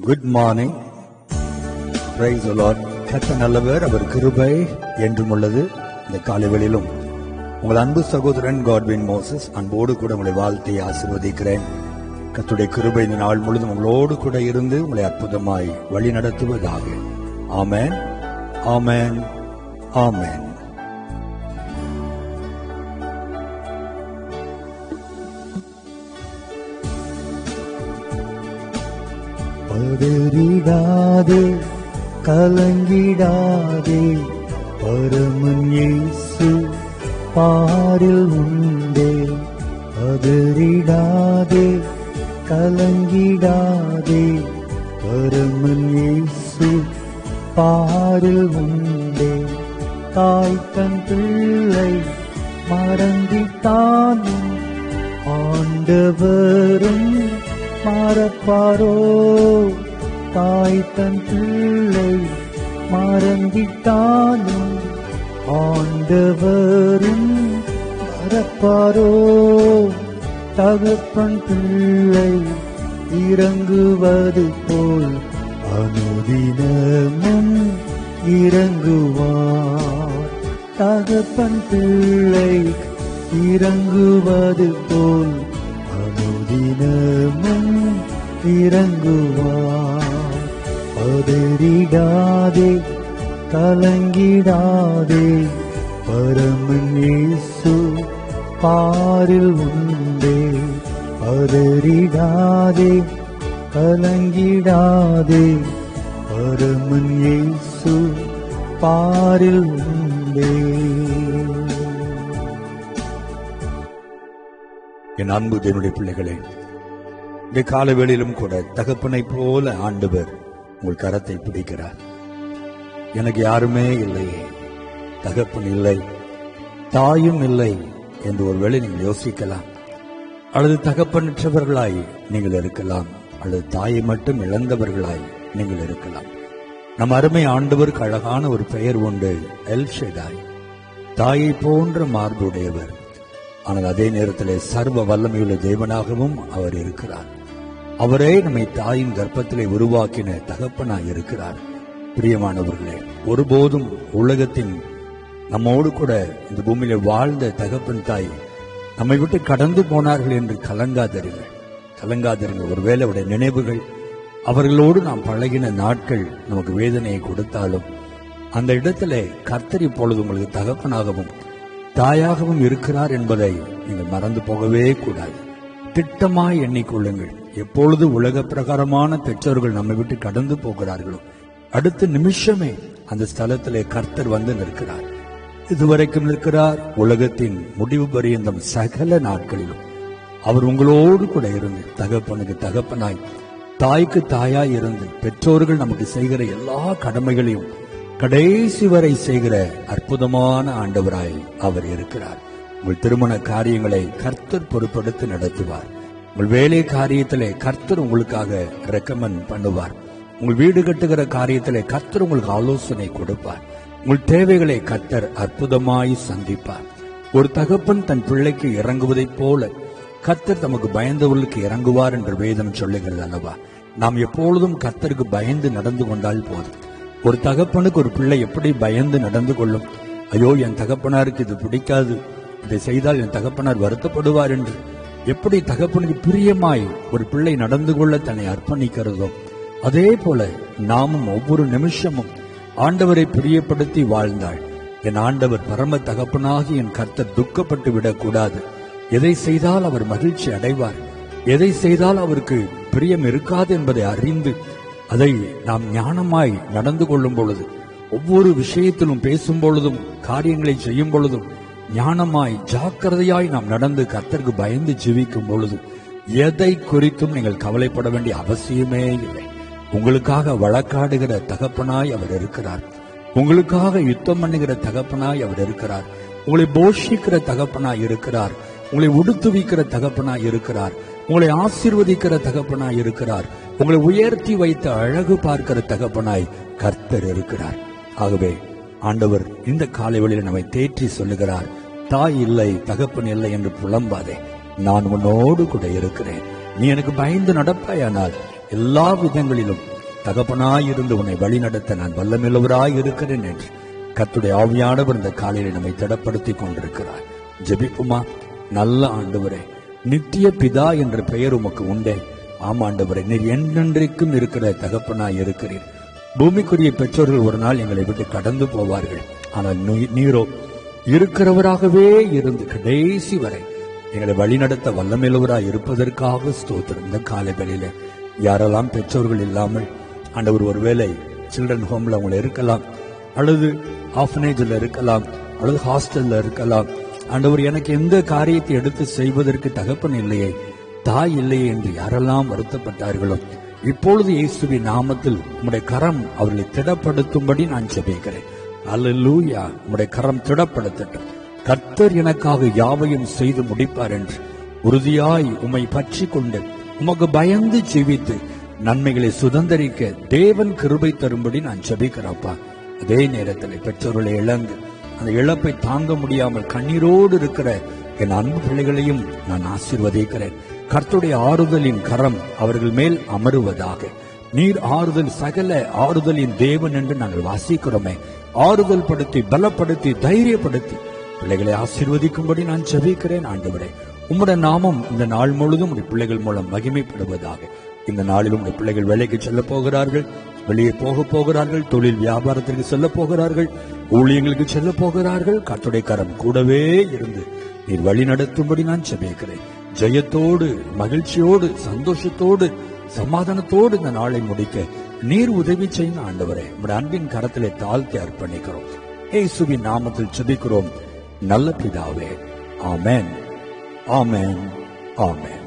Good morning. Praise the Lord. கர்த்தர் நல்லவர், அவர் கிருபை என்றும் உள்ளது. இந்த காலைவெளியிலும் உங்கள் அன்பு சகோதரன் காட்வின் மோசஸ் அன்போடு கூட உங்களை வாழ்த்தி ஆசீர்வதிக்கிறேன். கர்த்தருடைய கிருபை இந்த நாள் முழுதும் உங்களோடு கூட இருந்து உங்களை அற்புதமாய் வழி நடத்துவதாக. ஆமென், ஆமென், ஆமென். பதறிடாதே, கலங்கிடாதே, பரமன் இயேசு பாரில் உண்டே. பதறிடாதே, கலங்கிடாதே, பரமன் இயேசு பாரில் உண்டே. தாய் தன் பிள்ளை மறந்திட்டானும் ஆண்டவரும் மறப்பாரோ? தாய் தன் பிள்ளை மறந்திட்டானும் ஆண்டவரும் மறப்பாரோ? தகப்பன் பிள்ளை இறங்குவது போல் அனுதினமும் இறங்குவார். தகப்பன் பிள்ளை இறங்குவது போல் அனுதினமும் இறங்குவார். பதறிடாதே, கலங்கிடாதே, பரமன் இயேசு பாரில் உண்டே. பதறிடாதே, கலங்கிடாதே, பரமன் இயேசு பாரில் உண்டே. என் அன்பு தேவனுடைய பிள்ளைகளே, இந்த காலவேளையிலும் கூட தகப்பனை போல ஆண்டவர் உங்கள் கரத்தை பிடிக்கிறார். எனக்கு யாருமே இல்லையே, தகப்பன் இல்லை, தாயும் இல்லை என்று ஒருவேளை நீங்கள் யோசிக்கலாம். அல்லது தகப்பனற்றவர்களாய் நீங்கள் இருக்கலாம், அல்லது தாயை மட்டும் இழந்தவர்களாய் நீங்கள் இருக்கலாம். நம் அருமை ஆண்டவருக்கு அழகான ஒரு பெயர் உண்டு, எல் ஷெடாய், தாயை போன்ற மார்புடையவர். ஆனால் அதே நேரத்தில் சர்வ வல்லமையுள்ள தேவனாகவும் அவர் இருக்கிறார். அவரே நம்மை தாயின் கர்ப்பத்திலே உருவாக்கின தகப்பனாய் இருக்கிறார். பிரியமானவர்களே, ஒருபோதும் உலகத்தின் நம்மோடு கூட இந்த பூமியில வாழ்ந்த தகப்பன் தாய் நம்மை விட்டு கடந்து போனார்கள் என்று கலங்காதீர்கள். ஒருவேளை அவருடைய நினைவுகள், அவர்களோடு நாம் பழகின நாட்கள் நமக்கு வேதனையை கொடுத்தாலும் அந்த இடத்திலே கர்த்தர் இப்பொழுது உங்களுக்கு தகப்பனாகவும் தாயாகவும் இருக்கிறார் என்பதை நீங்கள் மறந்து போகவே கூடாது. திட்டமாய் எண்ணிக்கொள்ளுங்கள். எப்பொழுது உலக பிரகாரமான பெற்றோர்கள் நம்மை விட்டு கடந்து போகிறார்களோ அடுத்த நிமிஷமே அந்த ஸ்தலத்திலே கர்த்தர் வந்து நிற்கிறார். இதுவரைக்கும் நிற்கிறார். உலகத்தின் முடிவு பரியந்தம் சகல நாட்களிலும் அவர் உங்களோடு கூட இருந்து தகப்பனுக்கு தகப்பனாய், தாய்க்கு தாயாய் இருந்து பெற்றோர்கள் நமக்கு செய்கிற எல்லா கடமைகளையும் கடைசி வரை செய்கிற அற்புதமான ஆண்டவராய் அவர் இருக்கிறார். உங்கள் திருமண காரியங்களை கர்த்தர் பொறுப்படுத்தி நடத்துவார். உங்கள் வேலை காரியத்திலே கர்த்தர் உங்களுக்காக ரெக்கமெண்ட் பண்ணுவார். உங்கள் வீடு கட்டுகிற காரியத்திலே கர்த்தர் உங்களுக்கு ஆலோசனை கொடுப்பார். உங்கள் தேவைகளை கர்த்தர் அற்புதமாய் சந்திப்பார். ஒரு தகப்பன் தன் பிள்ளைக்கு இறங்குவதைப் போல கர்த்தர் தமக்கு பயந்தவர்களுக்கு இறங்குவார் என்று வேதம் சொல்லுகிறது அல்லவா? நாம் எப்பொழுதும் கர்த்தருக்கு பயந்து நடந்து கொண்டால் போதும். ஒரு தகப்பனுக்கு ஒரு பிள்ளை எப்படி பயந்து நடந்து கொள்ளும்? ஐயோ, என் தகப்பனாருக்கு இது பிடிக்காது, இதை செய்தால் என் தகப்பனார் வருத்தப்படுவார் என்று எப்படி தகப்பனுக்கு பிரியமாய் ஒரு பிள்ளை நடந்து கொள்ள தன்னை அர்ப்பணிக்கிறதோ, அதே போல நாமும் ஒவ்வொரு நிமிஷமும் ஆண்டவரை பிரியப்படுத்தி வாழ்ந்தாள். என் ஆண்டவர் பரம தகப்பனாகி என் கர்த்தர் துக்கப்பட்டு விடக்கூடாது. எதை செய்தால் அவர் மகிழ்ச்சி அடைவார், எதை செய்தால் அவருக்கு பிரியம் இருக்காது என்பதை அறிந்து அதை நாம் ஞானமாய் நடந்து கொள்ளும் பொழுது, ஒவ்வொரு விஷயத்திலும் பேசும் பொழுதும் காரியங்களை செய்யும் பொழுதும் ஞானமாய் ஜாக்கிரதையாய் நாம் நடந்து கர்த்தருக்கு பயந்து ஜீவிக்கும் பொழுது எதை குறித்தும் நீங்கள் கவலைப்பட வேண்டிய அவசியமே இல்லை. உங்களுக்காக வழக்காடுகிற தகப்பனாய் அவர் இருக்கிறார். உங்களுக்காக யுத்தம் பண்ணுகிற தகப்பனாய் அவர் இருக்கிறார். உங்களை போஷிக்கிற தகப்பனாய் இருக்கிறார். உங்களை உடுத்துவிக்கிற தகப்பனாய் இருக்கிறார். உங்களை ஆசீர்வதிக்கிற தகப்பனாய் இருக்கிறார். உங்களை உயர்த்தி வைத்த அழகு பார்க்கிற தகப்பனாய் கர்த்தர் இருக்கிறார். ஆகவே ஆண்டவர் இந்த காலைவெளியில் நம்மை தேற்றி சொல்லுகிறார், தாய் இல்லை, தகப்பன் இல்லை என்று புலம்பாதே, நான் உன்னோடு கூட இருக்கிறேன். நீ எனக்கு பயந்து நடப்பாயானால் எல்லா விதங்களிலும் தகப்பனாயிருந்து உன்னை வழிநடத்த நான் வல்லமையுள்ளவராய் இருக்கிறேன் என்று கர்த்தருடைய ஆவியானவர் இந்த காலையில நம்மை திடப்படுத்தி கொண்டிருக்கிறார். ஜெபிப்புமா. நல்ல ஆண்டவரே, நித்திய பிதா என்ற பெயர் உமக்கு உண்டே. ஆமா ஆண்டவரே, நீர் என்றென்றைக்கும் இருக்கிற தகப்பனாய் இருக்கிறீர். பூமிக்குரிய பெற்றோர்கள் ஒரு நாள் எங்களை விட்டு கடந்து போவார்கள். ஆனால் நீரோ இருக்கிறவராகவே இருந்து கடைசி வரை எங்களை வழிநடத்த வல்லமையுள்ளவராய் இருப்பதற்காக ஸ்தோத்திரம். இந்த காலைகளில யாரெல்லாம் பெற்றோர்கள் இல்லாமல் ஆண்டவர் ஒருவேளை சில்ட்ரன் ஹோம்ல அவங்க இருக்கலாம், அல்லது ஆர்ஃபனேஜ்ல இருக்கலாம், அல்லது ஹாஸ்டல்ல இருக்கலாம். ஆண்டவர், எனக்கு எந்த காரியத்தை எடுத்து செய்வதற்கு தகப்பன் இல்லையே, தாய் இல்லையே என்று யாரெல்லாம் வருத்தப்பட்டார்களோ, இப்பொழுது இயேசுவின் நாமத்தில் உம்முடைய கரம் அவர்களை திடப்படுத்தும்படி நான் ஜெபிக்கிறேன். அல்லேலூயா. உம்முடைய கரம் திடப்படுத்தட்டும். கர்த்தர் எனக்காக யாவையும் செய்து முடிப்பார் என்று உறுதியாய் உம்மை பற்றி கொண்டு உமக்கு பயந்து ஜீவித்து நன்மைகளை சுதந்தரிக்க தேவன் கிருபை தரும்படி நான் ஜெபிக்கிறப்பா. அதே நேரத்தில் பெற்றோர்களை இழந்து அந்த இழப்பை தாங்க முடியாமல் கண்ணீரோடு இருக்கிற என் அன்பு பிள்ளைகளையும் நான் ஆசீர்வதிக்கிறேன். கர்த்தருடைய ஆறுதலின் கரம் அவர்கள் மேல் அமருவதாக. நீர் ஆறுதல், சகல ஆறுதலின் தேவன் என்று நாங்கள் வாசிக்கிறோமே. ஆறுதல் படுத்தி, பலப்படுத்தி, தைரியப்படுத்தி பிள்ளைகளை ஆசீர்வதிக்கும்படி நான் ஜெபிக்கிறேன். ஆண்டவரே, உம்முடைய நாமம் இந்த நாள் முழுதும் உடைய பிள்ளைகள் மூலம் மகிமைப்படுவதாக. இந்த நாளிலும் உடைய பிள்ளைகள் வேலைக்கு செல்ல போகிறார்கள், வெளியே போக போகிறார்கள், தொழில் வியாபாரத்திற்கு செல்ல போகிறார்கள், ஊழியங்களுக்கு செல்ல போகிறார்கள். கர்த்தருடைய கரம் கூடவே இருந்து நீர் வழி நடத்தும்படி நான் ஜெபிக்கிறேன். ஜெயத்தோடு, மகிழ்ச்சியோடு, சந்தோஷத்தோடு, சமாதானத்தோடு இந்த நாளை முடிக்க நீர் உதவி செய்யும். ஆண்டவரே, உம்முடைய அன்பின் கரத்திலே தாழ்த்தி அர்ப்பணிக்கிறோம். இயேசுவின் நாமத்தில் ஜெபிக்கிறோம் நல்ல பிதாவே. ஆமென், ஆமென், ஆமென்.